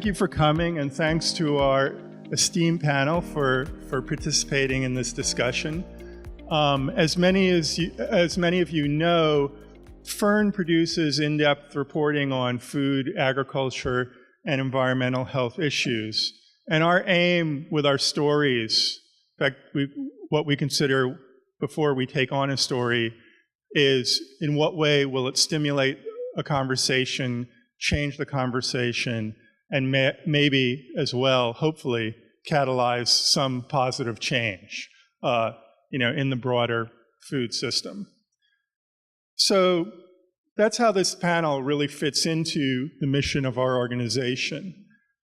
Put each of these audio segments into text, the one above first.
thank you for coming, and thanks to our esteemed panel for participating in this discussion. As many of you know, Fern produces in-depth reporting on food, agriculture, and environmental health issues. And our aim with our stories, in fact, what we consider before we take on a story, is in what way will it stimulate a conversation, change the conversation, and maybe as well, hopefully, catalyze some positive change, in the broader food system. So that's how this panel really fits into the mission of our organization.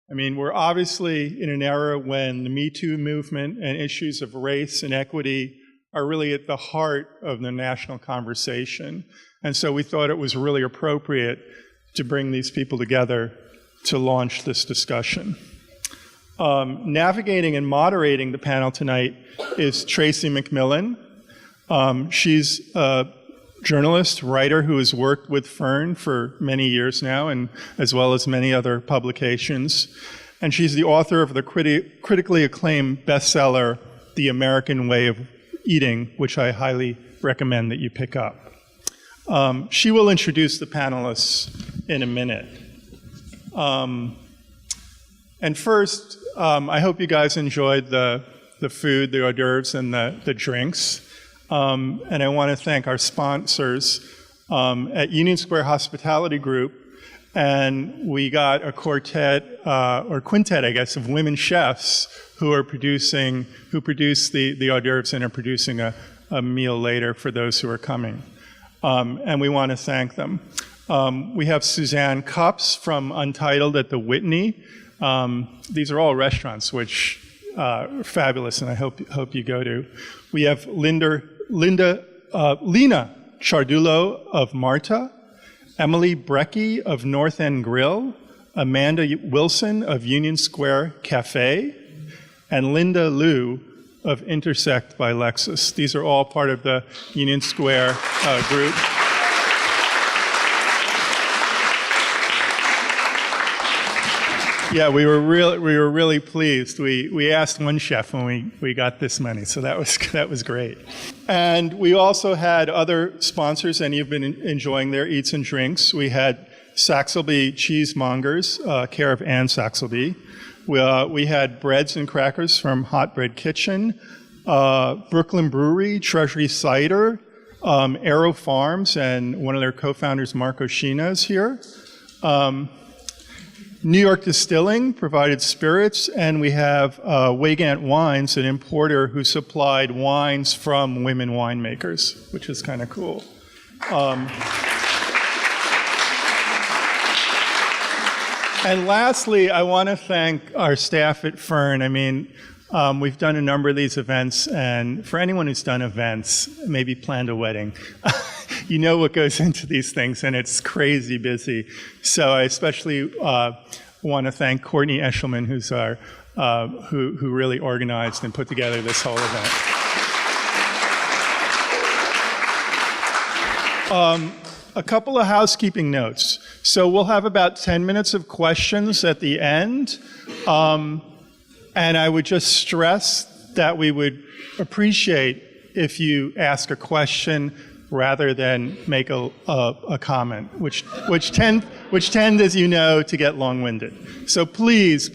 I mean, we're obviously in an era when the Me Too movement and issues of race and equity are really at the heart of the national conversation. And so we thought it was really appropriate to bring these people together to launch this discussion. Navigating and moderating the panel tonight is Tracy Mcmillan. She's a journalist, writer who has worked with Fern for many years now, and as well as many other publications. And she's the author of the critically acclaimed bestseller, The American Way of Eating, which I highly recommend that you pick up. She will introduce the panelists in a minute. And first, I hope you guys enjoyed the food, the hors d'oeuvres, and the drinks. And I want to thank our sponsors at Union Square Hospitality Group. And we got a quartet, or quintet, I guess, of women chefs who produce the hors d'oeuvres and are producing a meal later for those who are coming. And we want to thank them. We have Suzanne Cups from Untitled at the Whitney. These are all restaurants, which are fabulous, and I hope you go to. We have Lena Chardulo of Marta, Emily Brecky of North End Grill, Amanda Wilson of Union Square Cafe, and Linda Liu of Intersect by Lexus. These are all part of the Union Square group. Yeah, we were really pleased. We asked one chef when we got this money, so that was great. And we also had other sponsors, and you've been enjoying their eats and drinks. We had Saxelby Cheesemongers, care of Ann Saxelby. We had breads and crackers from Hot Bread Kitchen, Brooklyn Brewery, Treasury Cider, Arrow Farms, and one of their co-founders, Mark Oshina, is here. New York Distilling provided spirits, and we have Wagant Wines, an importer who supplied wines from women winemakers, which is kind of cool. And lastly, I want to thank our staff at Fern. I mean, we've done a number of these events, and for anyone who's done events, maybe planned a wedding, you know what goes into these things, and it's crazy busy. So I especially want to thank Courtney Eshelman, who's our who really organized and put together this whole event. A couple of housekeeping notes. So we'll have about 10 minutes of questions at the end. And I would just stress that we would appreciate if you ask a question rather than make a comment, which tend, as you know, to get long-winded. So please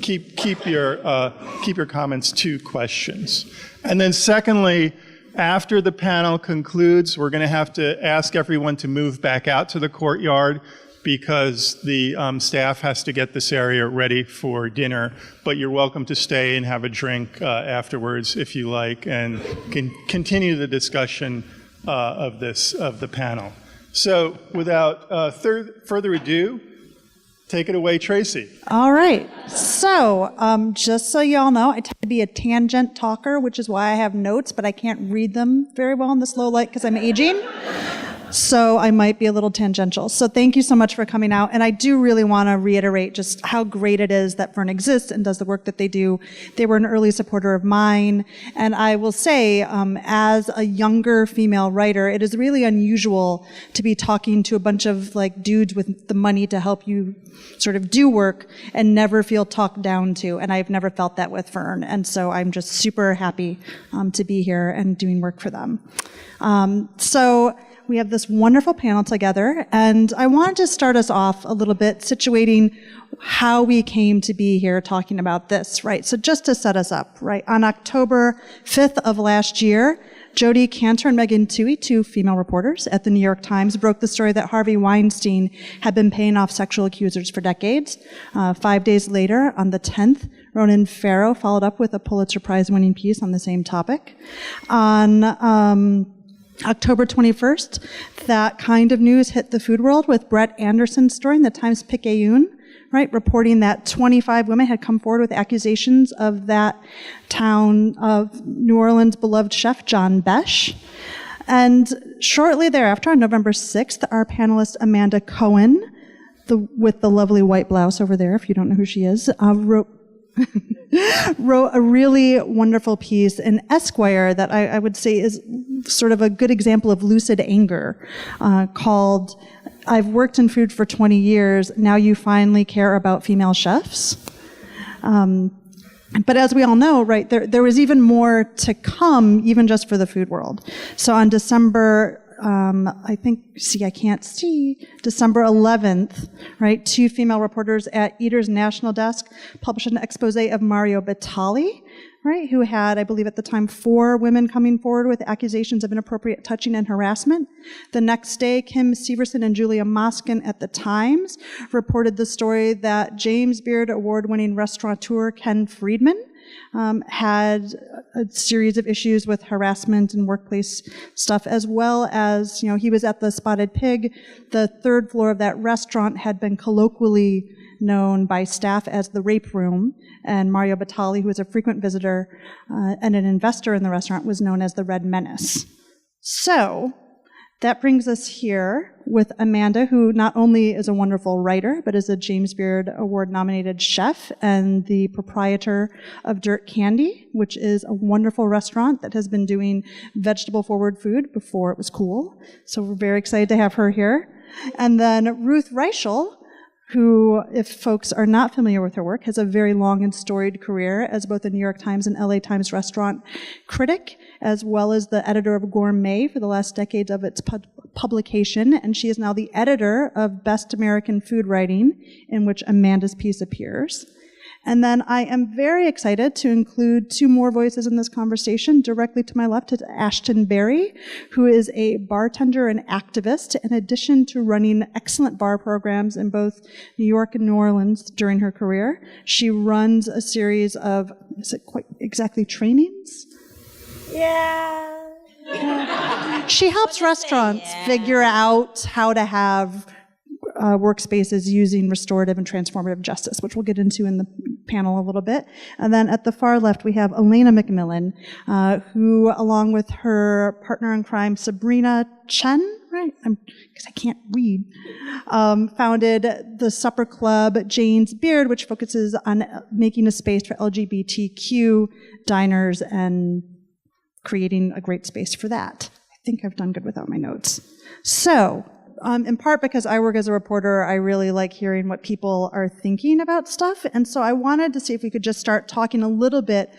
keep your comments to questions. And then secondly, after the panel concludes, we're going to have to ask everyone to move back out to the courtyard because the staff has to get this area ready for dinner. But you're welcome to stay and have a drink afterwards if you like, and can continue the discussion of the panel. So without further ado, take it away, Tracy. All right. So just so y'all know, I tend to be a tangent talker, which is why I have notes, but I can't read them very well in this low light because I'm aging. So I might be a little tangential. So thank you so much for coming out. And I do really want to reiterate just how great it is that Fern exists and does the work that they do. They were an early supporter of mine. And I will say, as a younger female writer, it is really unusual to be talking to a bunch of like dudes with the money to help you sort of do work and never feel talked down to. And I've never felt that with Fern. And so I'm just super happy to be here and doing work for them. So we have this wonderful panel together, and I wanted to start us off a little bit situating how we came to be here talking about this, right? So just to set us up, right? On October 5th of last year, Jodi Kantor and Megan Twohey, two female reporters at the New York Times, broke the story that Harvey Weinstein had been paying off sexual accusers for decades. 5 days later, on the 10th, Ronan Farrow followed up with a Pulitzer Prize-winning piece on the same topic. On October 21st, that kind of news hit the food world with Brett Anderson's story in the Times-Picayune, right, reporting that 25 women had come forward with accusations of that town of New Orleans' beloved chef, John Besh. And shortly thereafter, on November 6th, our panelist Amanda Cohen, with the lovely white blouse over there, if you don't know who she is, wrote a really wonderful piece in Esquire that I would say is sort of a good example of lucid anger, called "I've worked in food for 20 years, now you finally care about female chefs." But as we all know, right, there was even more to come, even just for the food world. So on December December 11th, right, two female reporters at Eater's National Desk published an expose of Mario Batali, right, who had, I believe at the time, 4 women coming forward with accusations of inappropriate touching and harassment. The next day, Kim Severson and Julia Moskin at the Times reported the story that James Beard award-winning restaurateur Ken Friedman had a series of issues with harassment and workplace stuff, as well as, he was at the Spotted Pig. The 3rd floor of that restaurant had been colloquially known by staff as the rape room, and Mario Batali, who was a frequent visitor and an investor in the restaurant, was known as the Red Menace. So that brings us here with Amanda, who not only is a wonderful writer, but is a James Beard Award-nominated chef and the proprietor of Dirt Candy, which is a wonderful restaurant that has been doing vegetable-forward food before it was cool. So we're very excited to have her here. And then Ruth Reichel, who, if folks are not familiar with her work, has a very long and storied career as both a New York Times and LA Times restaurant critic, as well as the editor of Gourmet for the last decade of its publication. And she is now the editor of Best American Food Writing, in which Amanda's piece appears. And then I am very excited to include 2 more voices in this conversation. Directly to my left is Ashton Berry, who is a bartender and activist, in addition to running excellent bar programs in both New York and New Orleans during her career. She runs a series of, is it quite exactly trainings? Yeah. She helps restaurants figure out how to have workspaces using restorative and transformative justice, which we'll get into in the panel a little bit. And then at the far left, we have Elena Mcmillan, who, along with her partner in crime, Sabrina Chen, right? Because I can't read, founded the supper club Jane's Beard, which focuses on making a space for LGBTQ diners and creating a great space for that. I think I've done good without my notes. So, in part because I work as a reporter, I really like hearing what people are thinking about stuff. And so I wanted to see if we could just start talking a little bit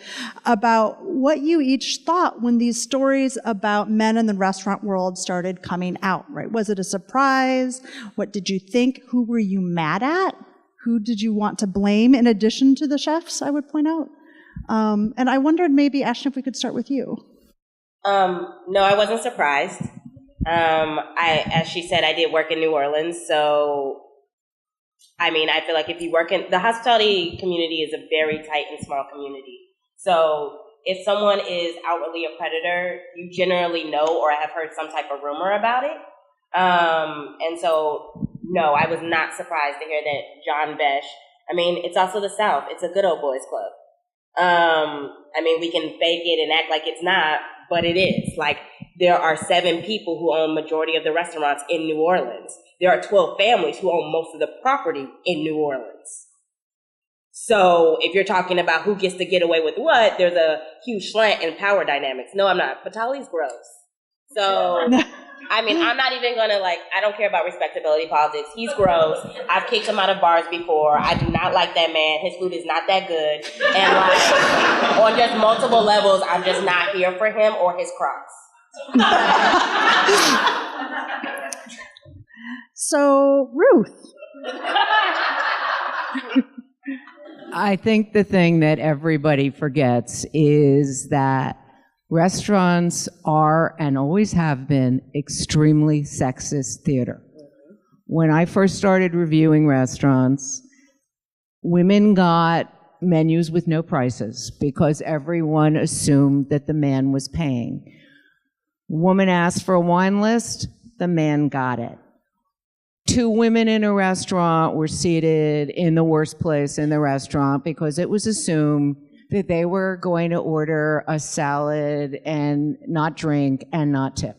about what you each thought when these stories about men in the restaurant world started coming out, right? Was it a surprise? What did you think? Who were you mad at? Who did you want to blame in addition to the chefs, I would point out? And I wondered maybe, Ashton, if we could start with you. No, I wasn't surprised. As she said, I did work in New Orleans, so I feel like if you work in the hospitality community is a very tight and small community. So if someone is outwardly a predator, you generally know or have heard some type of rumor about it. And so, no, I was not surprised to hear that John Besh. It's also the South. It's a good old boys club. We can fake it and act like it's not, but it is. Like, there are 7 people who own majority of the restaurants in New Orleans. There are 12 families who own most of the property in New Orleans. So if you're talking about who gets to get away with what, there's a huge slant in power dynamics. No, I'm not. Batali's gross. So, I mean, I'm not even going to, I don't care about respectability politics. He's gross. I've kicked him out of bars before. I do not like that man. His food is not that good. And, on just multiple levels, I'm just not here for him or his Crocs. So, Ruth. I think the thing that everybody forgets is that restaurants are and always have been extremely sexist theater. When I first started reviewing restaurants, women got menus with no prices because everyone assumed that the man was paying. Woman asked for a wine list, the man got it. 2 women in a restaurant were seated in the worst place in the restaurant because it was assumed that they were going to order a salad and not drink and not tip.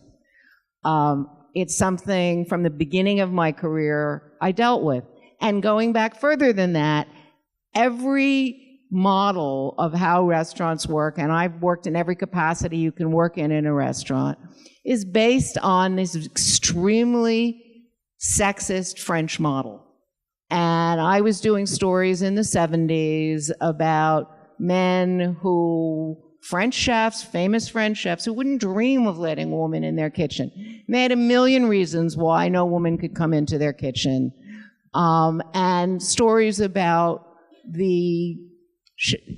It's something from the beginning of my career I dealt with. And going back further than that, every model of how restaurants work, and I've worked in every capacity you can work in a restaurant, is based on this extremely sexist French model. And I was doing stories in the 70s about men who, French chefs, famous French chefs, who wouldn't dream of letting a woman in their kitchen. And they had a million reasons why no woman could come into their kitchen. And stories about the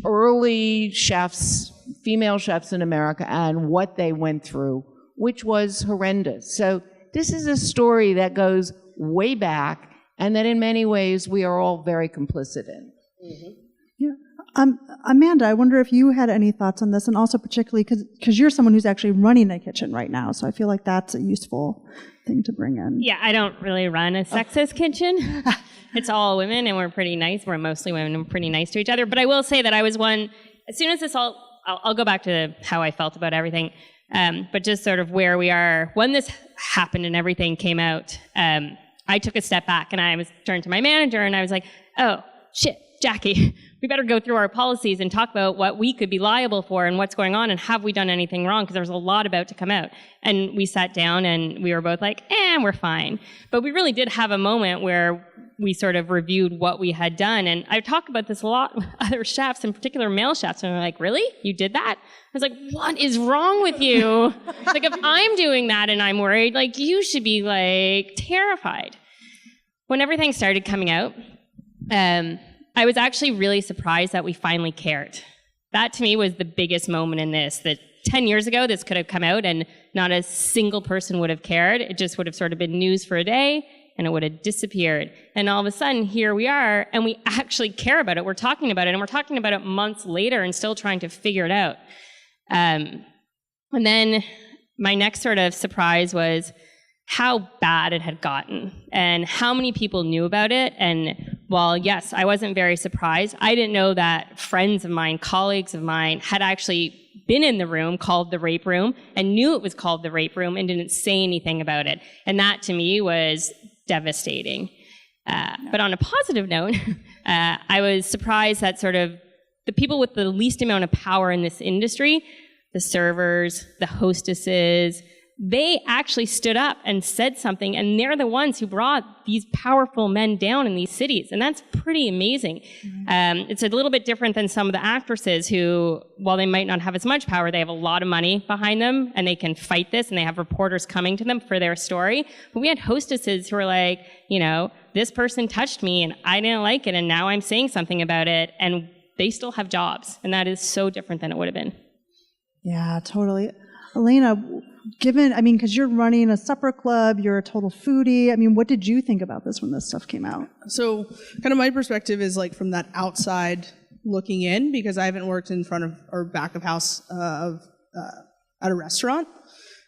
early chefs, female chefs in America, and what they went through, which was horrendous. So this is a story that goes way back, and that in many ways we are all very complicit in. Mm-hmm. Yeah. Amanda, I wonder if you had any thoughts on this, and also particularly because you're someone who's actually running a kitchen right now, so I feel like that's a useful thing to bring in. Yeah, I don't really run a sexist kitchen. It's all women, and we're pretty nice. We're mostly women, and we're pretty nice to each other. But I will say that I was one, as soon as this all, I'll go back to how I felt about everything. But just sort of where we are, when this happened and everything came out, I took a step back and I was turned to my manager and I was like, oh, shit, Jackie, we better go through our policies and talk about what we could be liable for and what's going on and have we done anything wrong, because there was a lot about to come out. And we sat down and we were both like, we're fine. But we really did have a moment where we sort of reviewed what we had done. And I talk about this a lot with other chefs, in particular male chefs, and they're like, really? You did that? I was like, what is wrong with you? Like, if I'm doing that and I'm worried, you should be terrified. When everything started coming out, I was actually really surprised that we finally cared. That to me was the biggest moment in this, that 10 years ago this could have come out and not a single person would have cared. It just would have sort of been news for a day and it would have disappeared. And all of a sudden, here we are, and we actually care about it. We're talking about it, and we're talking about it months later and still trying to figure it out. And then my next sort of surprise was how bad it had gotten and how many people knew about it. And while, yes, I wasn't very surprised, I didn't know that friends of mine, colleagues of mine, had actually been in the room called the rape room and knew it was called the rape room and didn't say anything about it. And that, to me, was devastating. But on a positive note, I was surprised that sort of the people with the least amount of power in this industry, the servers, the hostesses, they actually stood up and said something, and they're the ones who brought these powerful men down in these cities, and that's pretty amazing. Mm-hmm. It's a little bit different than some of the actresses who, while they might not have as much power, they have a lot of money behind them, and they can fight this, and they have reporters coming to them for their story. But we had hostesses who were like, this person touched me, and I didn't like it, and now I'm saying something about it, and they still have jobs, and that is so different than it would have been. Yeah, totally. Elena, because you're running a supper club, you're a total foodie. What did you think about this when this stuff came out? So kind of my perspective is from that outside looking in, because I haven't worked in front of or back of house at a restaurant.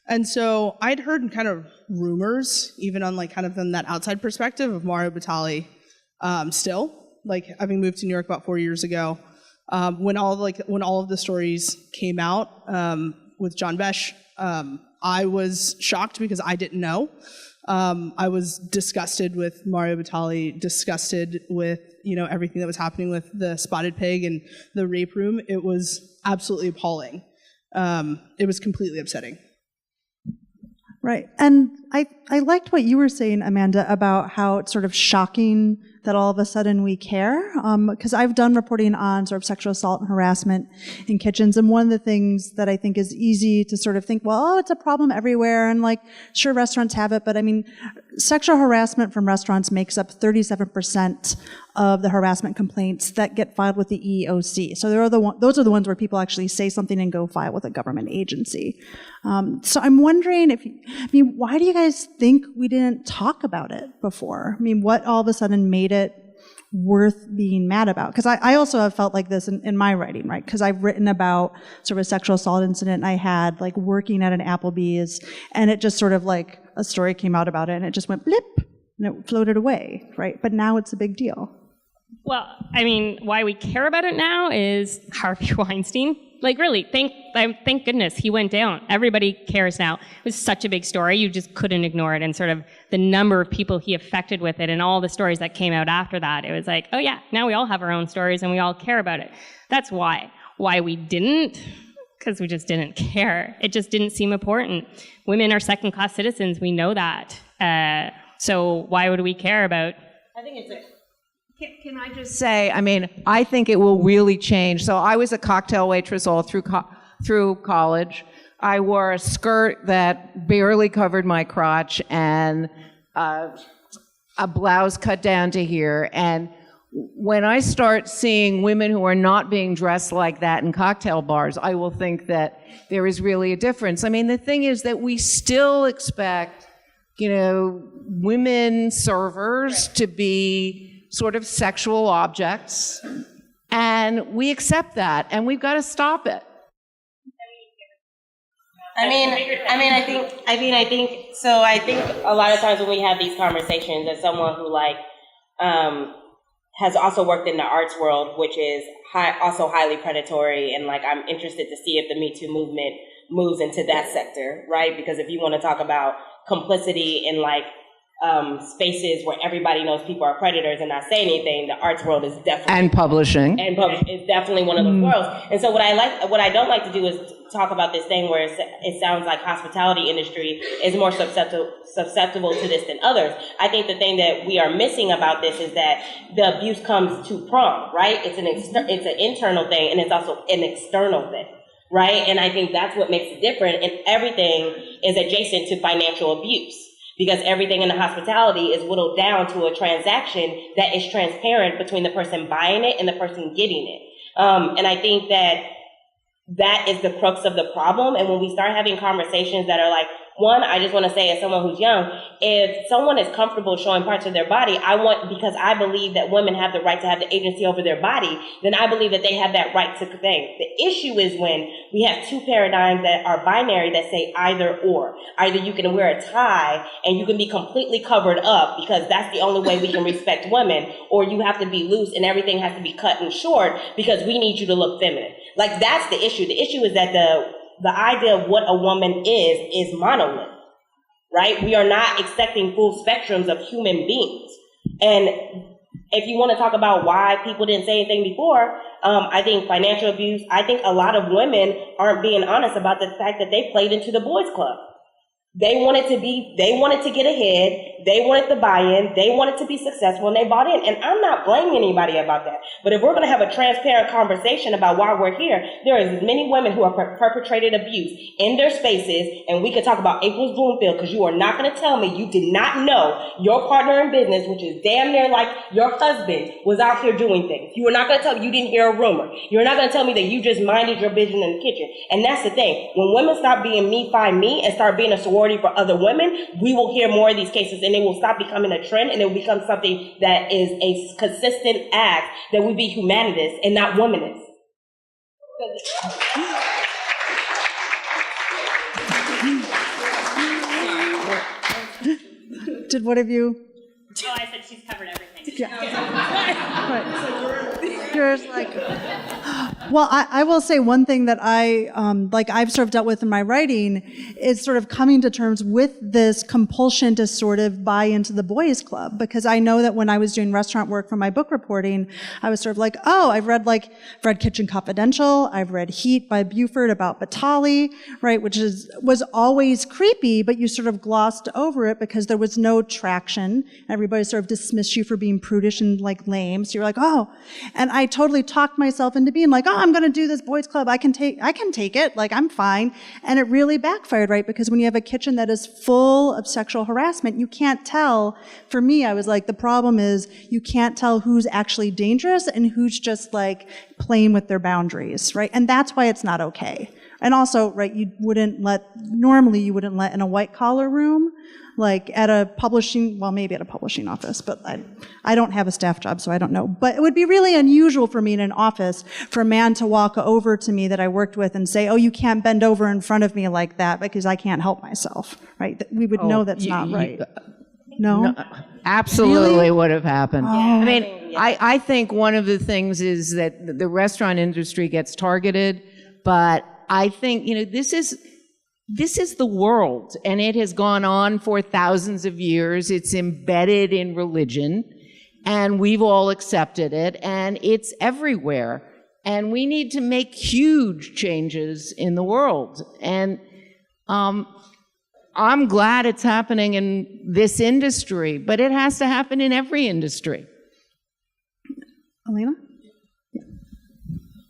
And so I'd heard kind of rumors, even on kind of from that outside perspective of Mario Batali still, having moved to New York about 4 years ago, when all of the stories came out with John Besh I was shocked because I didn't know. I was disgusted with Mario Batali, disgusted with, everything that was happening with the spotted pig and the rape room. It was absolutely appalling. It was completely upsetting. Right. And I liked what you were saying, Amanda, about how it's sort of shocking that all of a sudden we care. Because I've done reporting on sort of sexual assault and harassment in kitchens. And one of the things that I think is easy to sort of think, well, it's a problem everywhere. And sure, restaurants have it. But I mean, sexual harassment from restaurants makes up 37% of the harassment complaints that get filed with the EEOC. So those are the ones where people actually say something and go file with a government agency. So I'm wondering why do you guys think we didn't talk about it before? I mean, what all of a sudden made it worth being mad about? Because I also have felt like this in my writing, right? Because I've written about sort of a sexual assault incident I had, working at an Applebee's, and it just sort of a story came out about it, and it just went blip, and it floated away, right? But now it's a big deal. Well, I mean, why we care about it now is Harvey Weinstein. Really, thank goodness he went down. Everybody cares now. It was such a big story. You just couldn't ignore it. And sort of the number of people he affected with it and all the stories that came out after that, it was oh yeah, now we all have our own stories and we all care about it. That's why. Why we didn't? Because we just didn't care. It just didn't seem important. Women are second-class citizens. We know that. So why would we care about? I think it's Can I just say, I think it will really change. So I was a cocktail waitress all through college. I wore a skirt that barely covered my crotch and a blouse cut down to here. And when I start seeing women who are not being dressed like that in cocktail bars, I will think that there is really a difference. The thing is that we still expect, women servers to be sort of sexual objects, and we accept that, and we've got to stop it. I think a lot of times when we have these conversations, as someone who has also worked in the arts world, which is also highly predatory, and I'm interested to see if the Me Too movement moves into that sector, right? Because if you want to talk about complicity in spaces where everybody knows people are predators and not say anything, the arts world is definitely and publishing is definitely one of those worlds. And so what I don't like to do is talk about this thing where it sounds like hospitality industry is more susceptible to this than others. I think the thing that we are missing about this is that the abuse comes two-pronged, right? It's an internal thing and it's also an external thing, right? And I think that's what makes it different, and everything is adjacent to financial abuse. Because everything in the hospitality is whittled down to a transaction that is transparent between the person buying it and the person getting it. And I think that is the crux of the problem. And when we start having conversations that are one, I just want to say, as someone who's young, if someone is comfortable showing parts of their body, because I believe that women have the right to have the agency over their body, then I believe that they have that right to think. The issue is when we have two paradigms that are binary that say either or. Either you can wear a tie and you can be completely covered up because that's the only way we can respect women, or you have to be loose and everything has to be cut and short because we need you to look feminine. That's the issue. The issue is that the idea of what a woman is monolith, right? We are not accepting full spectrums of human beings. And if you want to talk about why people didn't say anything before, I think financial abuse, I think a lot of women aren't being honest about the fact that they played into the boys' club. They wanted to get ahead, they wanted the buy-in, they wanted to be successful, and they bought in. And I'm not blaming anybody about that. But if we're going to have a transparent conversation about why we're here, there is as many women who are perpetrated abuse in their spaces, and we could talk about April's Bloomfield, because you are not going to tell me you did not know your partner in business, which is damn near like your husband, was out here doing things. You are not going to tell me you didn't hear a rumor. You're not going to tell me that you just minded your business in the kitchen. And that's the thing. When women stop being me, find me, and start being a sorority for other women, we will hear more of these cases, and they will stop becoming a trend, and it will become something that is a consistent act that we be humanist and not womanist. Did one of you? Oh, I said she's covered everything. Yeah. Right. There's like, well, I will say one thing that I've sort of dealt with in my writing is sort of coming to terms with this compulsion to sort of buy into the boys club, because I know that when I was doing restaurant work for my book reporting, I was sort of like, oh, I've read Kitchen Confidential, I've read Heat by Buford about Batali, right, which was always creepy, but you sort of glossed over it because there was no traction. Everybody sort of dismissed you for being prudish and like lame. So you're like, oh, and I totally talked myself into being like, oh, I'm going to do this boys club. I can take it. Like, I'm fine. And it really backfired, right? Because when you have a kitchen that is full of sexual harassment, you can't tell. For me, I was like, the problem is you can't tell who's actually dangerous and who's just like playing with their boundaries, right? And that's why it's not okay. And also, right, normally you wouldn't let in a white collar room, like at a maybe at a publishing office, but I don't have a staff job, so I don't know. But it would be really unusual for me in an office for a man to walk over to me that I worked with and say, oh, you can't bend over in front of me like that because I can't help myself, right? We would know that's not right. No? Absolutely Really? would have happened. Oh. I mean, I think one of the things is that the restaurant industry gets targeted, but I think, this is the world, and it has gone on for thousands of years. It's embedded in religion, and we've all accepted it, and it's everywhere. And we need to make huge changes in the world. And I'm glad it's happening in this industry, but it has to happen in every industry. Elena?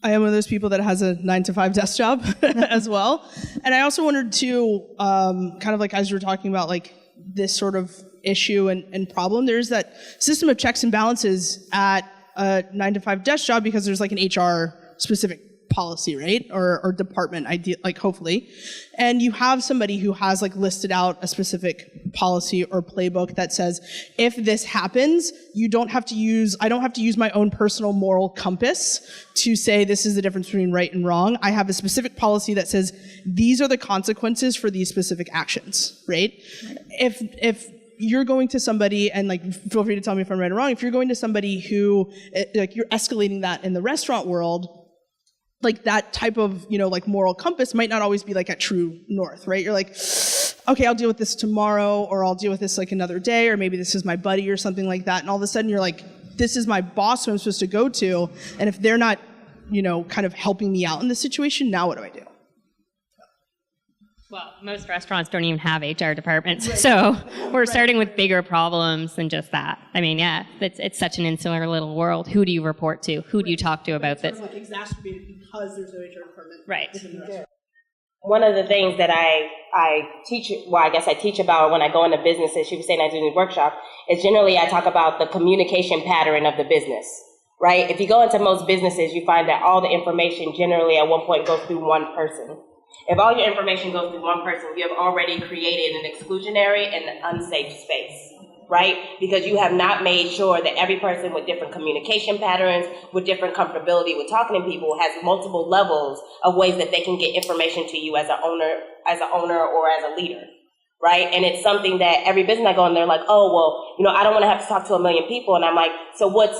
I am one of those people that has a 9-to-5 desk job as well. And I also wondered too, kind of like as you were talking about like this sort of issue and problem, there's that system of checks and balances at a 9-to-5 desk job because there's like an HR specific policy, right? Or department, like hopefully. And you have somebody who has like listed out a specific policy or playbook that says, if this happens, I don't have to use my own personal moral compass to say this is the difference between right and wrong. I have a specific policy that says these are the consequences for these specific actions, right? If you're going to somebody, and like, feel free to tell me if I'm right or wrong, if you're going to somebody who, like, you're escalating that in the restaurant world, like that type of, like moral compass might not always be like at true north, right? You're like, okay, I'll deal with this tomorrow, or I'll deal with this like another day, or maybe this is my buddy or something like that. And all of a sudden you're like, this is my boss who I'm supposed to go to. And if they're not, kind of helping me out in this situation, now what do I do? Well, most restaurants don't even have HR departments, right. So we're starting with bigger problems than just that. I mean, yeah, it's such an insular little world. Who do you report to? Who do you talk to about this? It's sort of like exacerbated because there's no HR department. Right. One of the things that I teach about when I go into businesses, she was saying I do in the workshop, is generally I talk about the communication pattern of the business, right? If you go into most businesses, you find that all the information generally at one point goes through one person. If all your information goes through one person, you have already created an exclusionary and an unsafe space, right? Because you have not made sure that every person with different communication patterns, with different comfortability with talking to people, has multiple levels of ways that they can get information to you as an owner or as a leader, right? And it's something that every business I go in, they're like, oh, well, I don't want to have to talk to 1 million people. And I'm like, so what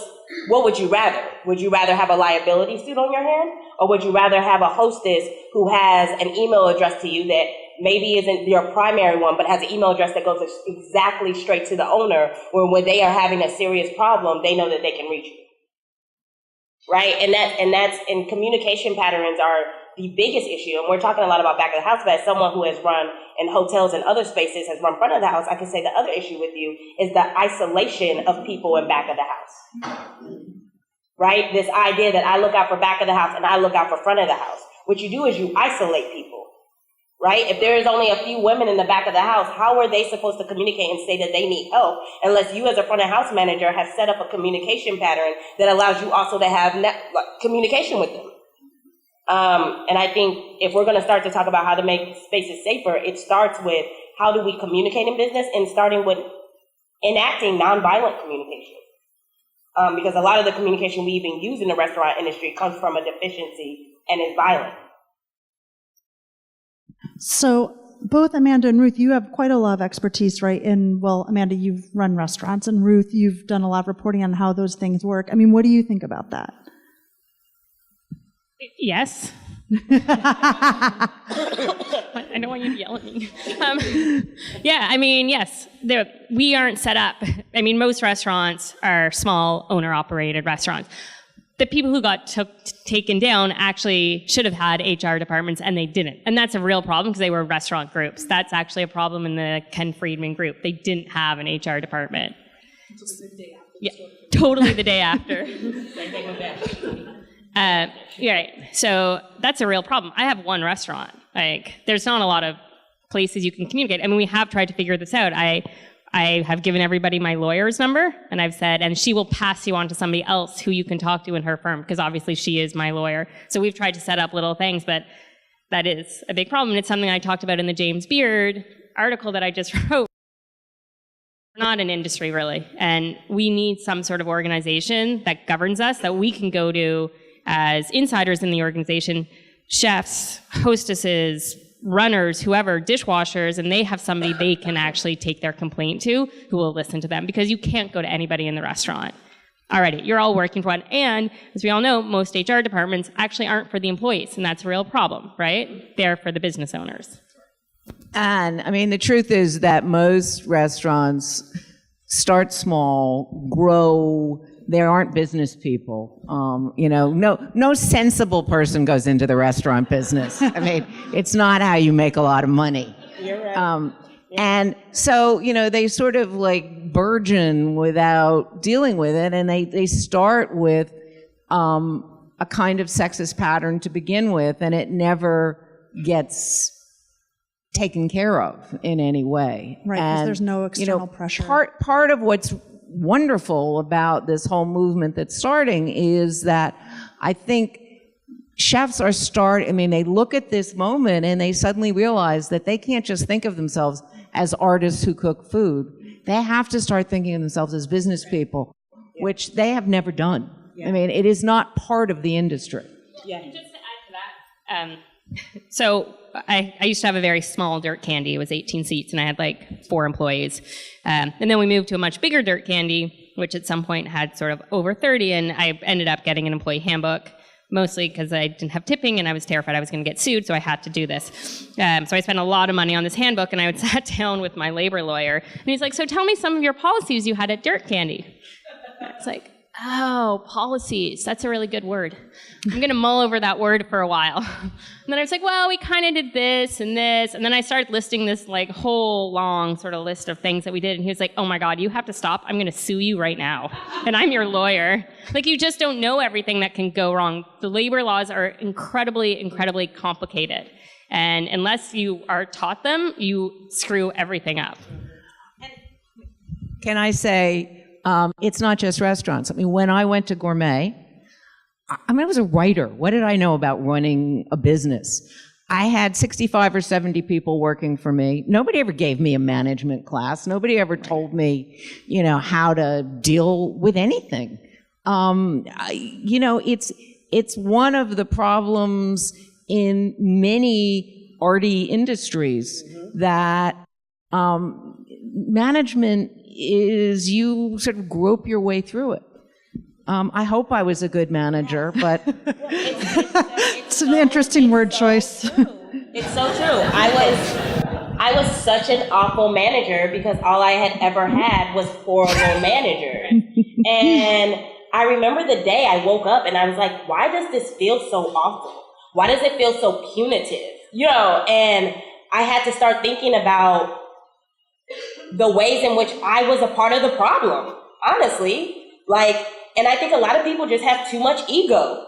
would you rather? Would you rather have a liability suit on your hand? Or would you rather have a hostess who has an email address to you that maybe isn't your primary one, but has an email address that goes exactly straight to the owner, where when they are having a serious problem, they know that they can reach you, right? And communication patterns are the biggest issue. And we're talking a lot about back of the house, but as someone who has run in hotels and other spaces, has run front of the house, I can say the other issue with you is the isolation of people in back of the house. Right? This idea that I look out for back of the house and I look out for front of the house. What you do is you isolate people, right? If there is only a few women in the back of the house, how are they supposed to communicate and say that they need help unless you as a front of house manager have set up a communication pattern that allows you also to have communication with them? And I think if we're going to start to talk about how to make spaces safer, it starts with how do we communicate in business, and starting with enacting nonviolent communication. Because a lot of the communication we even use in the restaurant industry comes from a deficiency and is violent. So both Amanda and Ruth, you have quite a lot of expertise, right? Amanda, you've run restaurants, and Ruth, you've done a lot of reporting on how those things work. I mean, what do you think about that? Yes. I don't want you to yell at me. Yeah, I mean, yes, we aren't set up. I mean, most restaurants are small owner-operated restaurants. The people who got taken down actually should have had HR departments, and they didn't. And that's a real problem because they were restaurant groups. That's actually a problem in the Ken Friedman group. They didn't have an HR department. Yeah, totally the day after. Yeah, right. So that's a real problem. I have one restaurant. Like, there's not a lot of places you can communicate. I mean, we have tried to figure this out. I have given everybody my lawyer's number, and I've said, and she will pass you on to somebody else who you can talk to in her firm, because obviously she is my lawyer. So we've tried to set up little things, but that is a big problem. It's something I talked about in the James Beard article that I just wrote. We're not an industry, really, and we need some sort of organization that governs us, that we can go to as insiders in the organization, chefs, hostesses, runners, whoever, dishwashers, and they have somebody they can actually take their complaint to who will listen to them, because you can't go to anybody in the restaurant. Alrighty, you're all working for one. And as we all know, most HR departments actually aren't for the employees, and that's a real problem, right? They're for the business owners. And I mean, the truth is that most restaurants start small, grow. There aren't business people. No sensible person goes into the restaurant business. I mean, it's not how you make a lot of money. You're right. And so, they sort of like burgeon without dealing with it, and they start with a kind of sexist pattern to begin with, and it never gets taken care of in any way. Right, because there's no external pressure. Part of what's wonderful about this whole movement that's starting is that I think chefs they look at this moment and they suddenly realize that they can't just think of themselves as artists who cook food. They have to start thinking of themselves as business people, which they have never done. Yeah. I mean, it is not part of the industry. Yeah. And just to add to that, so I used to have a very small Dirt Candy. It was 18 seats, and I had like 4 employees. And then we moved to a much bigger Dirt Candy, which at some point had sort of over 30, and I ended up getting an employee handbook, mostly because I didn't have tipping, and I was terrified I was going to get sued, so I had to do this. So I spent a lot of money on this handbook, and I would sat down with my labor lawyer, and he's like, so tell me some of your policies you had at Dirt Candy. And it's like, oh, policies, that's a really good word. I'm going to mull over that word for a while. And then I was like, well, we kind of did this, and then I started listing this like whole long sort of list of things that we did, and he was like, oh my God, you have to stop. I'm going to sue you right now. And I'm your lawyer. Like, you just don't know everything that can go wrong. The labor laws are incredibly, incredibly complicated. And unless you are taught them, you screw everything up. Can I say, it's not just restaurants. I mean, when I went to Gourmet, I was a writer. What did I know about running a business? I had 65 or 70 people working for me. Nobody ever gave me a management class. Nobody ever told me, how to deal with anything. It's one of the problems in many arty industries that management is you sort of grope your way through it. I hope I was a good manager, but it's an interesting word choice. It's so true. I was such an awful manager because all I had ever had was horrible managers. And I remember the day I woke up and I was like, why does this feel so awful? Why does it feel so punitive? And I had to start thinking about the ways in which I was a part of the problem, honestly. And I think a lot of people just have too much ego.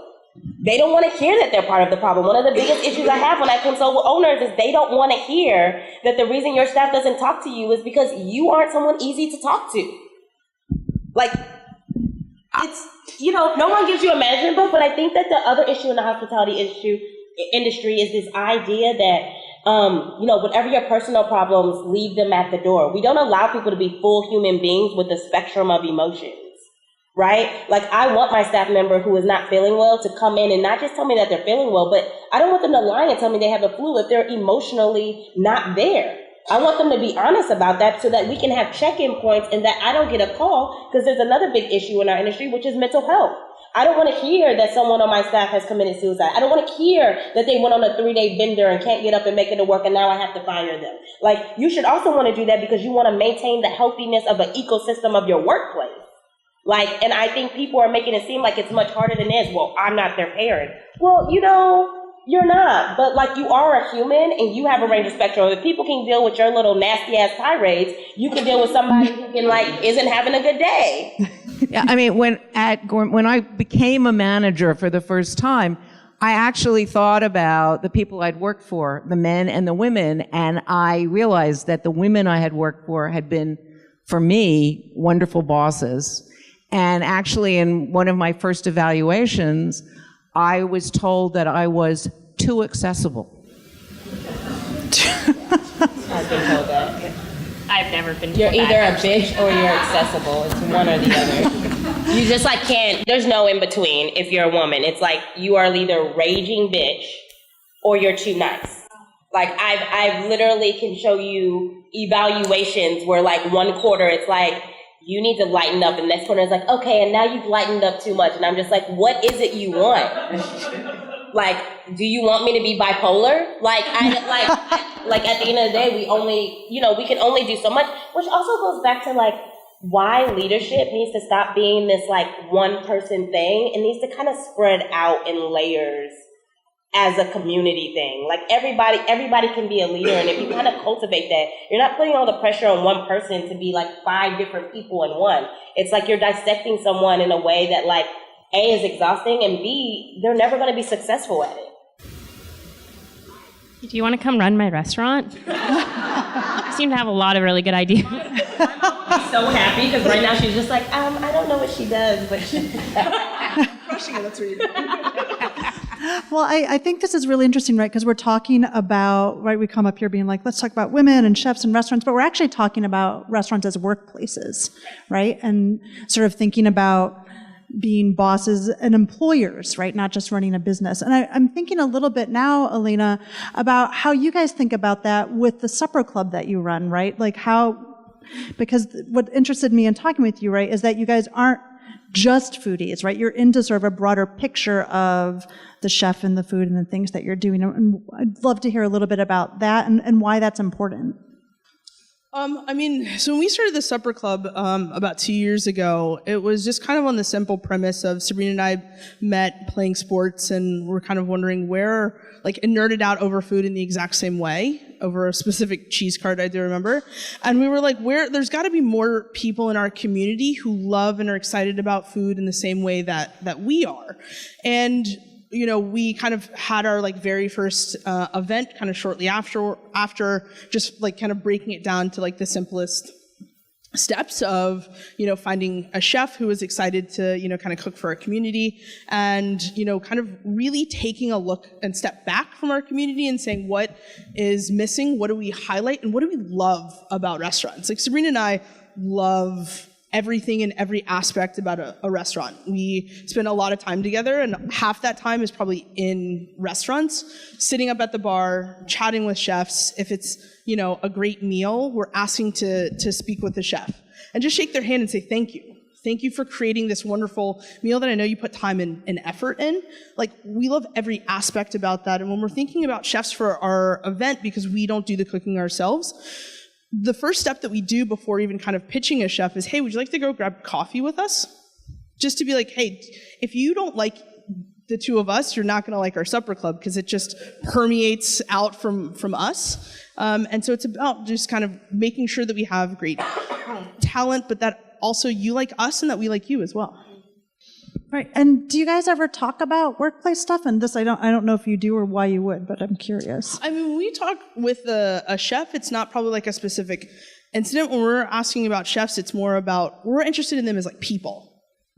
They don't want to hear that they're part of the problem. One of the biggest issues I have when I consult with owners is they don't want to hear that the reason your staff doesn't talk to you is because you aren't someone easy to talk to. It's, no one gives you a management book, but I think that the other issue in the hospitality industry is this idea that whatever your personal problems, leave them at the door. We don't allow people to be full human beings with a spectrum of emotions, right? Like, I want my staff member who is not feeling well to come in and not just tell me that they're feeling well, but I don't want them to lie and tell me they have the flu if they're emotionally not there. I want them to be honest about that so that we can have check-in points and that I don't get a call, because there's another big issue in our industry, which is mental health. I don't want to hear that someone on my staff has committed suicide. I don't want to hear that they went on a 3-day bender and can't get up and make it to work and now I have to fire them. Like, you should also want to do that because you want to maintain the healthiness of the ecosystem of your workplace. Like, and I think people are making it seem like it's much harder than it is. Well, I'm not their parent. Well, you know, you're not, but like you are a human and you have a range of spectrum. If people can deal with your little nasty ass tirades, you can deal with somebody who can isn't having a good day. Yeah, I mean, when I became a manager for the first time, I actually thought about the people I'd worked for, the men and the women, and I realized that the women I had worked for had been, for me, wonderful bosses. And actually, in one of my first evaluations, I was told that I was too accessible. I've been told that. I've never been told You're either that, a bitch or you're accessible. It's one or the other. You just can't, there's no in between if you're a woman. It's like you are either raging bitch or you're too nice. Like I've literally can show you evaluations where one quarter it's like, you need to lighten up, and the next quarter is like, okay, and now you've lightened up too much. And I'm just like, what is it you want? Do you want me to be bipolar? At the end of the day, we can only do so much, which also goes back to why leadership needs to stop being this one person thing. It needs to kind of spread out in layers as a community thing. Everybody can be a leader, and if you kind of cultivate that, you're not putting all the pressure on one person to be 5 different people in one. It's you're dissecting someone in a way that A, is exhausting, and B, they're never going to be successful at it. Do you want to come run my restaurant? You seem to have a lot of really good ideas. I'm so happy because right now she's just I don't know what she does, but Crushing it, that's what you're doing. Well, I think this is really interesting, right? Because we're talking about, right, we come up here being let's talk about women and chefs and restaurants, but we're actually talking about restaurants as workplaces, right? And sort of thinking about being bosses and employers, right? Not just running a business. And I'm thinking a little bit now, Elena, about how you guys think about that with the supper club that you run, right? Because what interested me in talking with you, right, is that you guys aren't just foodies, right? You're into sort of a broader picture of the chef and the food and the things that you're doing. And I'd love to hear a little bit about that and why that's important. So when we started the Supper Club about 2 years ago, it was just kind of on the simple premise of Sabrina and I met playing sports, and we're kind of wondering where, and nerded out over food in the exact same way, over a specific cheese cart I do remember. And we were there's got to be more people in our community who love and are excited about food in the same way that we are. And we kind of had our very first event kind of shortly after just kind of breaking it down to the simplest steps of finding a chef who was excited to kind of cook for our community, and kind of really taking a look and step back from our community and saying what is missing, what do we highlight, and what do we love about restaurants. Sabrina and I love everything and every aspect about a restaurant. We spend a lot of time together, and half that time is probably in restaurants, sitting up at the bar, chatting with chefs. If it's, a great meal, we're asking to speak with the chef and just shake their hand and say, thank you. Thank you for creating this wonderful meal that I know you put time and effort in. We love every aspect about that. And when we're thinking about chefs for our event, because we don't do the cooking ourselves, the first step that we do before even kind of pitching a chef is, hey, would you like to go grab coffee with us? Just to be hey, if you don't like the two of us, you're not going to like our supper club, because it just permeates out from us. And so it's about just kind of making sure that we have great talent, but that also you like us and that we like you as well. Right. And do you guys ever talk about workplace stuff? And this, I don't know if you do or why you would, but I'm curious. When we talk with a chef, it's not probably a specific incident. When we're asking about chefs, it's more about, we're interested in them as people.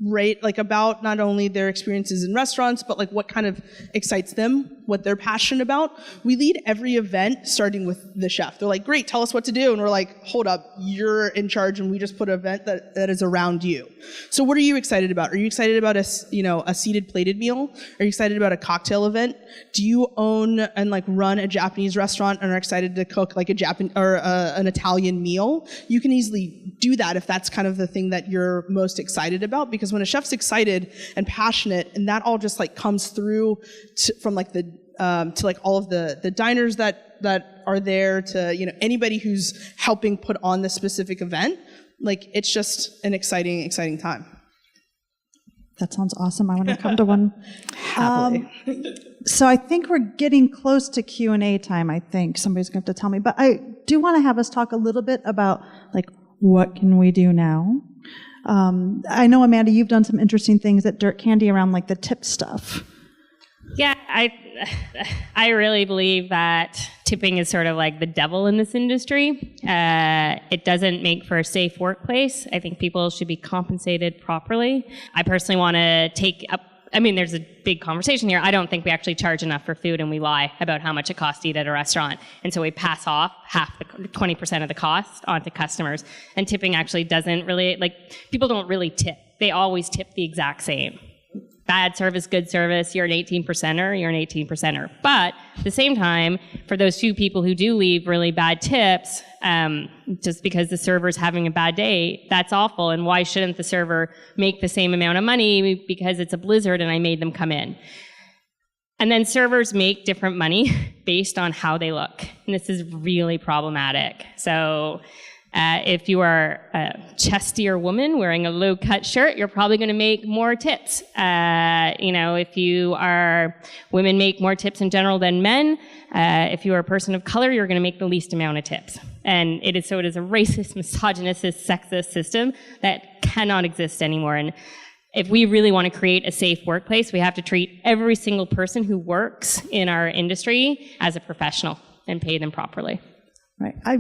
Right? About not only their experiences in restaurants, but what kind of excites them, what they're passionate about. We lead every event starting with the chef. They're great, tell us what to do. And we're hold up, you're in charge, and we just put an event that is around you. So what are you excited about? Are you excited about a seated plated meal? Are you excited about a cocktail event? Do you own and run a Japanese restaurant and are excited to cook a Japanese or an Italian meal? You can easily do that if that's kind of the thing that you're most excited about, because because when a chef's excited and passionate, and that all just like comes through from like the to like all of the diners that are there, to, you know, anybody who's helping put on this specific event, like it's just an exciting time. That sounds awesome. I want to come to one. So I think we're getting close to Q&A time, I think. Somebody's going to have to tell me. But I do want to have us talk a little bit about, like, what can we do now? I know, Amanda, you've done some interesting things at Dirt Candy around, like, the tip stuff. Yeah, I really believe that tipping is sort of like the devil in this industry. It doesn't make for a safe workplace. I think people should be compensated properly. I personally want to take up, I mean, there's a big conversation here. I don't think we actually charge enough for food, and we lie about how much it costs to eat at a restaurant. And so we pass off 20% of the cost onto customers. And tipping actually doesn't really, like, people don't really tip. They always tip the exact same. Bad service, good service, you're an 18%er, you're an 18%er. But at the same time, for those few people who do leave really bad tips, just because the server's having a bad day, that's awful. And why shouldn't the server make the same amount of money because it's a blizzard and I made them come in? And then servers make different money based on how they look. And this is really problematic. So if you are a chestier woman wearing a low-cut shirt, you're probably going to make more tips. If you are, women make more tips in general than men. If you are a person of color, you're going to make the least amount of tips. And it is a racist, misogynist, sexist system that cannot exist anymore. And if we really want to create a safe workplace, we have to treat every single person who works in our industry as a professional and pay them properly. Right. I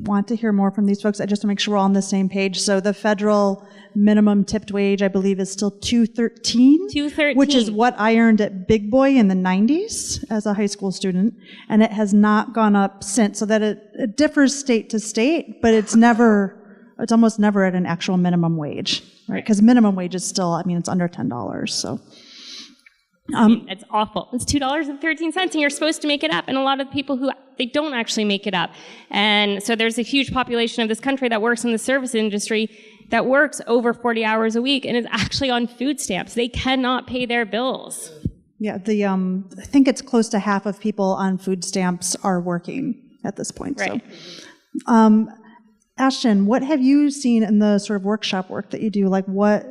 want to hear more from these folks, just to make sure we're all on the same page. So the federal minimum tipped wage, I believe, is still $2.13. $2.13. Which is what I earned at Big Boy in the 90s as a high school student. And it has not gone up since. So that it differs state to state, but it's almost never at an actual minimum wage, right? Because minimum wage is still, it's under $10. So. It's awful. It's $2.13, and you're supposed to make it up. And a lot of people they don't actually make it up. And so there's a huge population of this country that works in the service industry that works over 40 hours a week and is actually on food stamps. They cannot pay their bills. Yeah, I think it's close to half of people on food stamps are working at this point. Right. So, Ashton, what have you seen in the sort of workshop work that you do? Like, what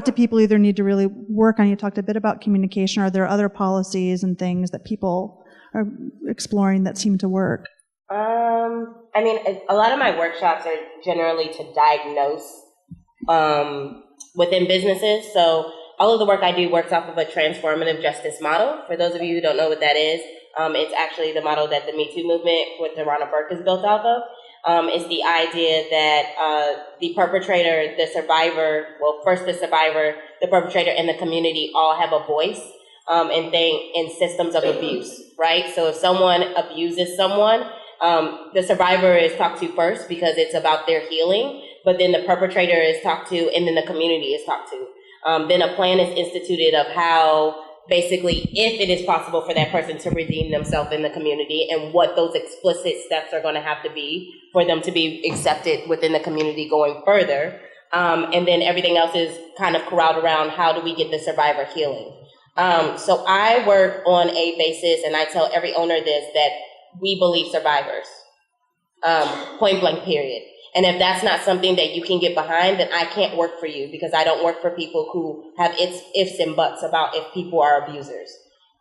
do people either need to really work on? You talked a bit about communication. Are there other policies and things that people are exploring that seem to work? A lot of my workshops are generally to diagnose within businesses. So all of the work I do works off of a transformative justice model. For those of you who don't know what that is, it's actually the model that the Me Too movement with Tarana Burke is built off of. It's the idea that the perpetrator, the survivor, the perpetrator, and the community all have a voice in systems of abuse, right? So if someone abuses someone, the survivor is talked to first because it's about their healing, but then the perpetrator is talked to, and then the community is talked to. Then a plan is instituted of how, basically, if it is possible for that person to redeem themselves in the community, and what those explicit steps are going to have to be for them to be accepted within the community going further. And then everything else is kind of corralled around how do we get the survivor healing. So I work on a basis, and I tell every owner this, that we believe survivors, point blank period. And if that's not something that you can get behind, then I can't work for you, because I don't work for people who have ifs and buts about if people are abusers.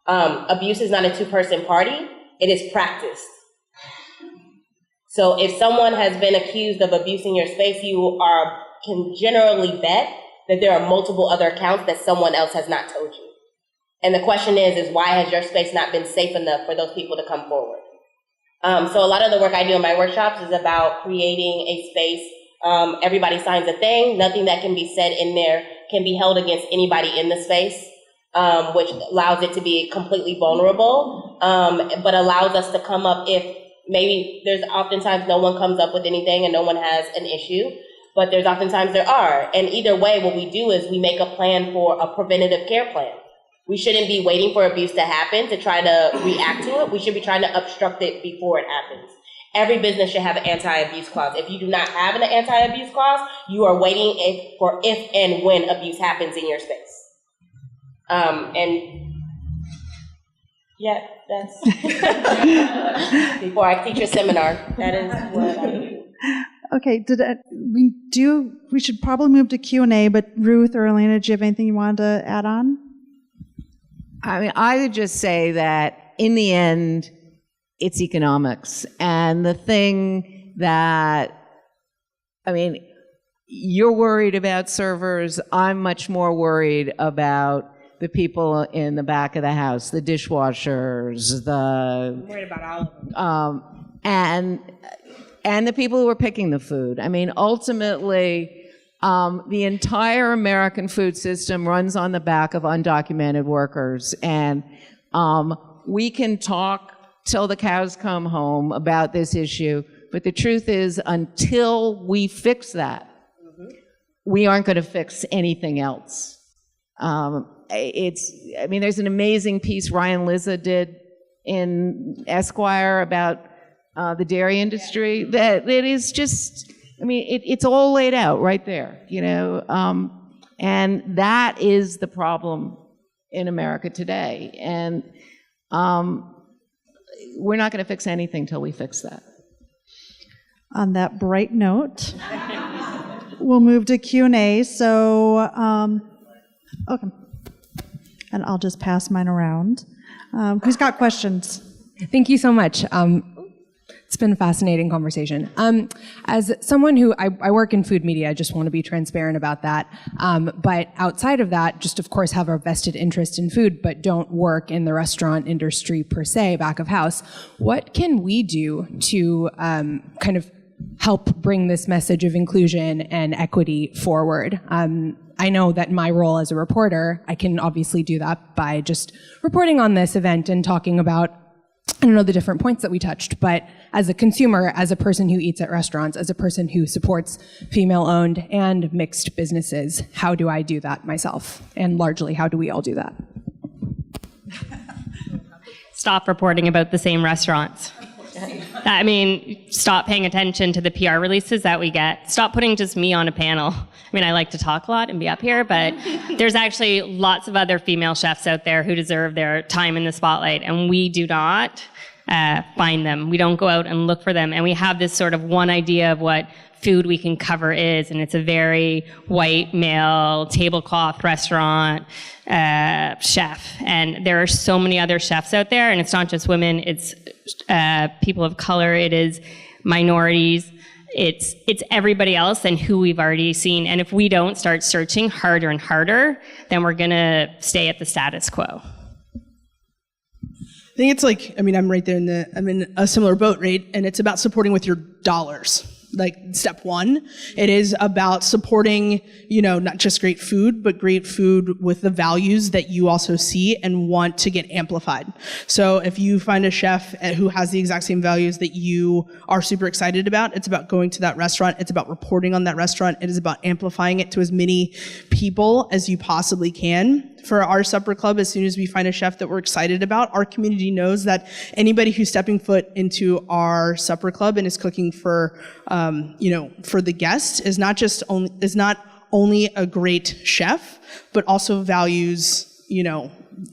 Abuse is not a two-person party. It is practiced. So if someone has been accused of abusing your space, you can generally bet that there are multiple other accounts that someone else has not told you. And the question is why has your space not been safe enough for those people to come forward? So a lot of the work I do in my workshops is about creating a space. Everybody signs a thing. Nothing that can be said in there can be held against anybody in the space, which allows it to be completely vulnerable, but allows us to come up if maybe there's oftentimes no one comes up with anything and no one has an issue, but there's oftentimes there are. And either way, what we do is we make a plan for a preventative care plan. We shouldn't be waiting for abuse to happen to try to react to it. We should be trying to obstruct it before it happens. Every business should have an anti-abuse clause. If you do not have an anti-abuse clause, you are waiting for if and when abuse happens in your space. And yeah, that's before I teach a seminar. That is what I do. Okay, we should probably move to Q&A, but Ruth or Elena, do you have anything you wanted to add on? I mean, I would just say that in the end, it's economics. And the thing that, I mean, you're worried about servers. I'm much more worried about the people in the back of the house, the dishwashers, I'm worried about all of them. And the people who are picking the food. I mean, ultimately, the entire American food system runs on the back of undocumented workers. And we can talk till the cows come home about this issue, but the truth is, until we fix that, we aren't going to fix anything else. There's an amazing piece Ryan Lizza did in Esquire about the dairy industry that it is just, it's all laid out right there, and that is the problem in America today. And we're not going to fix anything till we fix that. On that bright note, we'll move to Q&A. So, okay. And I'll just pass mine around. Who's got questions? Thank you so much. It's been a fascinating conversation. As someone who, I work in food media, I just want to be transparent about that. But outside of that, just of course have a vested interest in food, but don't work in the restaurant industry per se, back of house. What can we do to kind of help bring this message of inclusion and equity forward? I know that my role as a reporter, I can obviously do that by just reporting on this event and talking about, I don't know, the different points that we touched, but as a consumer, as a person who eats at restaurants, as a person who supports female-owned and mixed businesses, how do I do that myself? And largely, how do we all do that? Stop reporting about the same restaurants. I mean, stop paying attention to the PR releases that we get. Stop putting just me on a panel. I mean, I like to talk a lot and be up here, but there's actually lots of other female chefs out there who deserve their time in the spotlight, and we do not find them. We don't go out and look for them, and we have this sort of one idea of what food we can cover is, and it's a very white male tablecloth restaurant chef. And there are so many other chefs out there, and it's not just women, it's people of color, it is minorities, it's everybody else and who we've already seen. And if we don't start searching harder and harder, then we're gonna stay at the status quo. I think it's like, I'm right there I'm in a similar boat, right? And it's about supporting with your dollars. Like step one, it is about supporting, not just great food, but great food with the values that you also see and want to get amplified. So if you find a chef who has the exact same values that you are super excited about, it's about going to that restaurant. It's about reporting on that restaurant. It is about amplifying it to as many people as you possibly can. For our supper club, as soon as we find a chef that we're excited about, our community knows that anybody who's stepping foot into our supper club and is cooking for, for the guests is not only a great chef, but also values,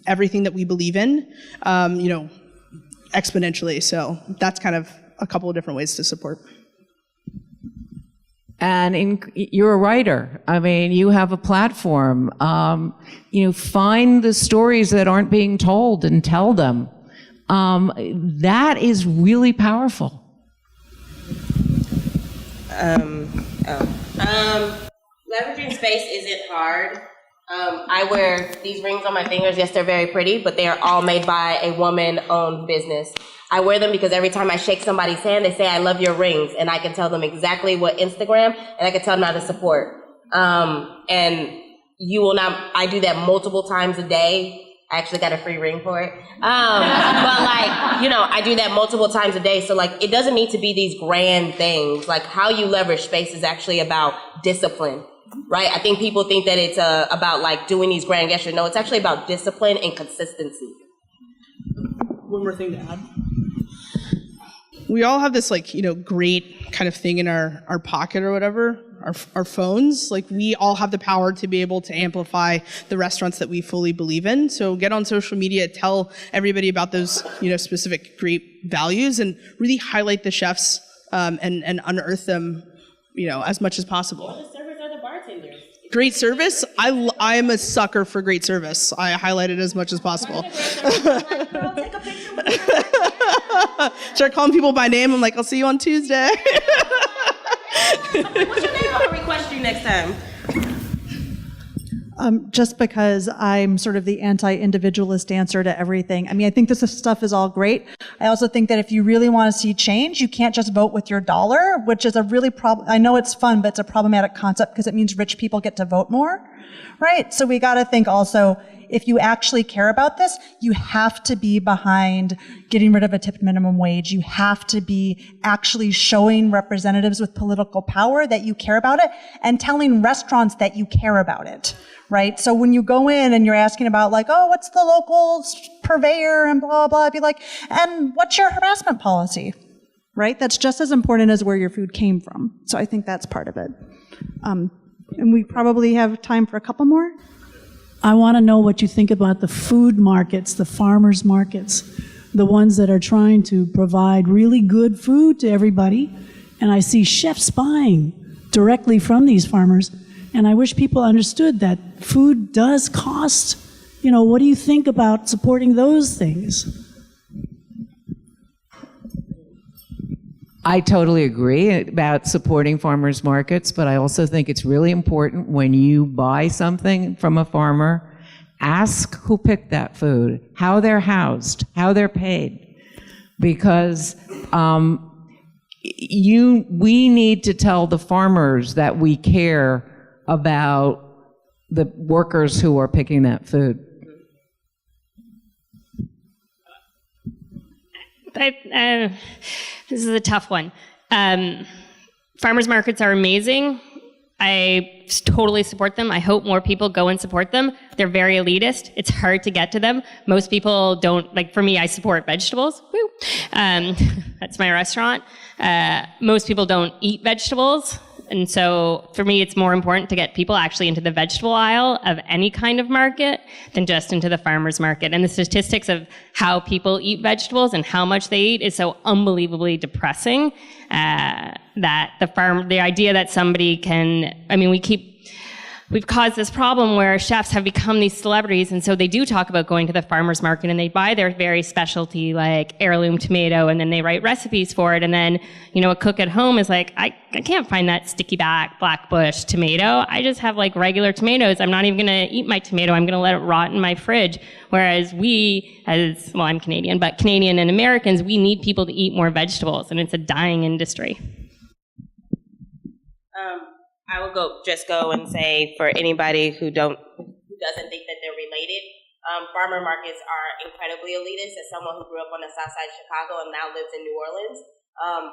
everything that we believe in, exponentially. So that's kind of a couple of different ways to support. And you're a writer. You have a platform. Find the stories that aren't being told and tell them. That is really powerful. Leveraging space isn't hard. I wear these rings on my fingers. Yes, they're very pretty, but they are all made by a woman-owned business. I wear them because every time I shake somebody's hand, they say, "I love your rings," and I can tell them exactly what Instagram, and I can tell them how to support. And you will not, I do that multiple times a day. I actually got a free ring for it. But I do that multiple times a day. So it doesn't need to be these grand things. How you leverage space is actually about discipline, right? I think people think that it's about doing these grand gestures. No, it's actually about discipline and consistency. One more thing to add. we all have this like, great kind of thing in our pocket or whatever, our phones. Like, we all have the power to be able to amplify the restaurants that we fully believe in. So get on social media, tell everybody about those, specific great values, and really highlight the chefs and unearth them, as much as possible. The servers are the bartenders. Great service. I am a sucker for great service. I highlight it as much as possible. Girl, take a picture with her. Start calling people by name. I'm like, I'll see you on Tuesday. What's your name? I'll request you next time. Just because I'm sort of the anti-individualist answer to everything. I mean, I think this stuff is all great. I also think that if you really want to see change, you can't just vote with your dollar, which is a really I know it's fun, but it's a problematic concept because it means rich people get to vote more, right? So we got to think also, if you actually care about this, you have to be behind getting rid of a tipped minimum wage. You have to be actually showing representatives with political power that you care about it and telling restaurants that you care about it, right? So when you go in and you're asking about like, oh, what's the local purveyor and blah, blah, be like, and what's your harassment policy, right? That's just as important as where your food came from. So I think that's part of it. And we probably have time for a couple more. I want to know what you think about the food markets, the farmers markets, the ones that are trying to provide really good food to everybody. And I see chefs buying directly from these farmers. And I wish people understood that food does cost. What do you think about supporting those things? I totally agree about supporting farmers markets, but I also think it's really important when you buy something from a farmer, ask who picked that food, how they're housed, how they're paid, because we need to tell the farmers that we care about the workers who are picking that food. This is a tough one. Farmers markets are amazing. I totally support them. I hope more people go and support them. They're very elitist. It's hard to get to them. Most people don't, like for me, I support vegetables. Woo. That's my restaurant. Most people don't eat vegetables. And so for me, it's more important to get people actually into the vegetable aisle of any kind of market than just into the farmer's market. And the statistics of how people eat vegetables and how much they eat is so unbelievably depressing that the idea that somebody can, we've caused this problem where chefs have become these celebrities, and so they do talk about going to the farmer's market and they buy their very specialty like heirloom tomato, and then they write recipes for it, and then a cook at home is like, I can't find that sticky back black bush tomato. I just have like regular tomatoes. I'm not even going to eat my tomato. I'm going to let it rot in my fridge. Whereas I'm Canadian, but Canadian and Americans, we need people to eat more vegetables, and it's a dying industry. I will go and say, for anybody who doesn't think that they're related, farmer markets are incredibly elitist. As someone who grew up on the south side of Chicago and now lives in New Orleans,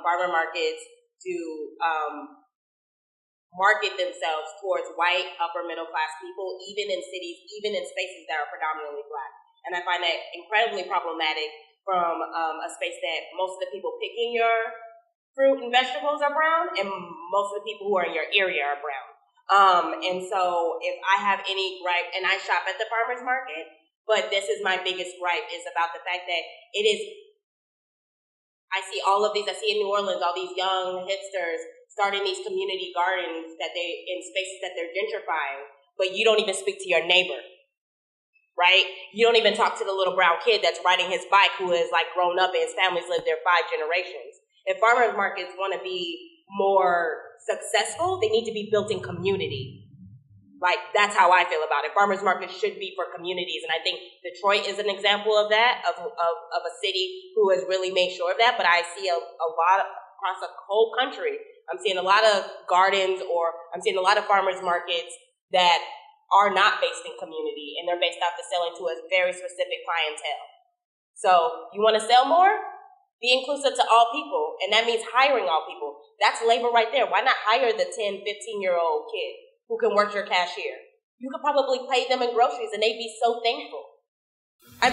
farmer markets do market themselves towards white, upper middle class people, even in cities, even in spaces that are predominantly black. And I find that incredibly problematic from a space that most of the people picking your fruit and vegetables are brown, and most of the people who are in your area are brown. And so if I have any gripe, and I shop at the farmer's market, but this is my biggest gripe, is about the fact that I see in New Orleans, all these young hipsters starting these community gardens in spaces that they're gentrifying, but you don't even speak to your neighbor, right? You don't even talk to the little brown kid that's riding his bike who is like grown up and his family's lived there 5 generations. If farmers markets want to be more successful, they need to be built in community. Like, that's how I feel about it. Farmers markets should be for communities. And I think Detroit is an example of that, of a city who has really made sure of that. But I see a lot across the whole country. I'm seeing a lot of gardens, or I'm seeing a lot of farmers markets that are not based in community, and they're based off the selling to a very specific clientele. So you want to sell more? Be inclusive to all people, and that means hiring all people. That's labor right there. Why not hire the 10, 15-year-old kid who can work your cashier? You could probably pay them in groceries, and they'd be so thankful. I'm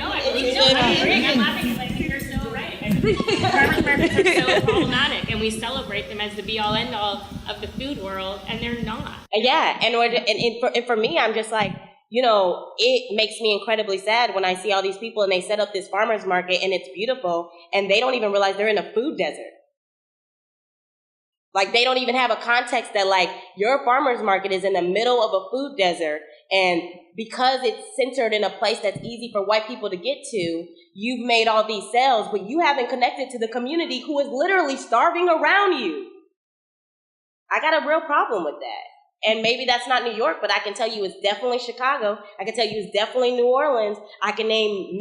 laughing because I think you're so right. Farmers markets are so problematic, and we celebrate them as the be-all, end-all of the food world, and they're not. Yeah, and for me, I'm just like, it makes me incredibly sad when I see all these people and they set up this farmer's market and it's beautiful, and they don't even realize they're in a food desert. Like, they don't even have a context that, like, your farmer's market is in the middle of a food desert, and because it's centered in a place that's easy for white people to get to, you've made all these sales, but you haven't connected to the community who is literally starving around you. I got a real problem with that. And maybe that's not New York, but I can tell you it's definitely Chicago. I can tell you it's definitely New Orleans. I can name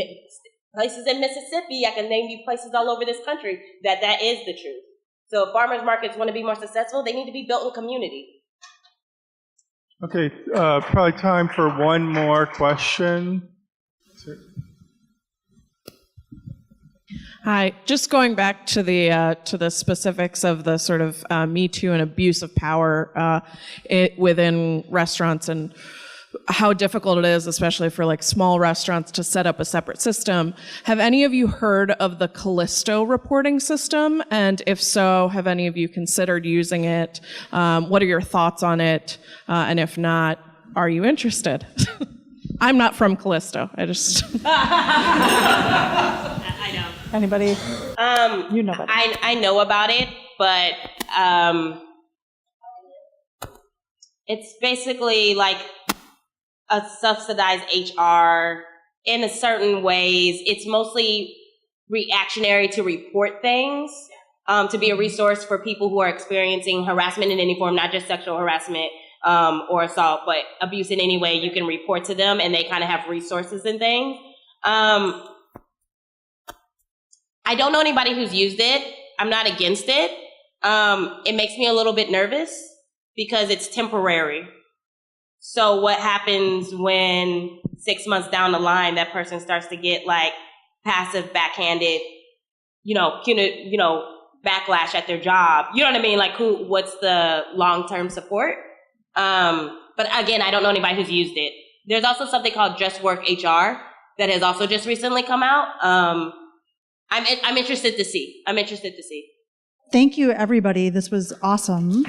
places in Mississippi. I can name you places all over this country that is the truth. So if farmers markets want to be more successful, they need to be built in community. Okay, probably time for one more question. Hi, just going back to the specifics of the sort of Me Too and abuse of power within restaurants, and how difficult it is, especially for like small restaurants, to set up a separate system. Have any of you heard of the Callisto reporting system? And if so, have any of you considered using it? What are your thoughts on it? And if not, are you interested? I'm not from Callisto. I just... I know. Anybody? You know about it. I know about it, but it's basically like a subsidized HR in a certain ways. It's mostly reactionary to report things, to be a resource for people who are experiencing harassment in any form, not just sexual harassment or assault, but abuse in any way. You can report to them, and they kind of have resources and things. I don't know anybody who's used it. I'm not against it. It makes me a little bit nervous because it's temporary. So what happens when 6 months down the line that person starts to get like passive, backhanded, backlash at their job? You know what I mean? Like, what's the long-term support? But again, I don't know anybody who's used it. There's also something called Just Work HR that has also just recently come out. I'm interested to see. Thank you, everybody. This was awesome.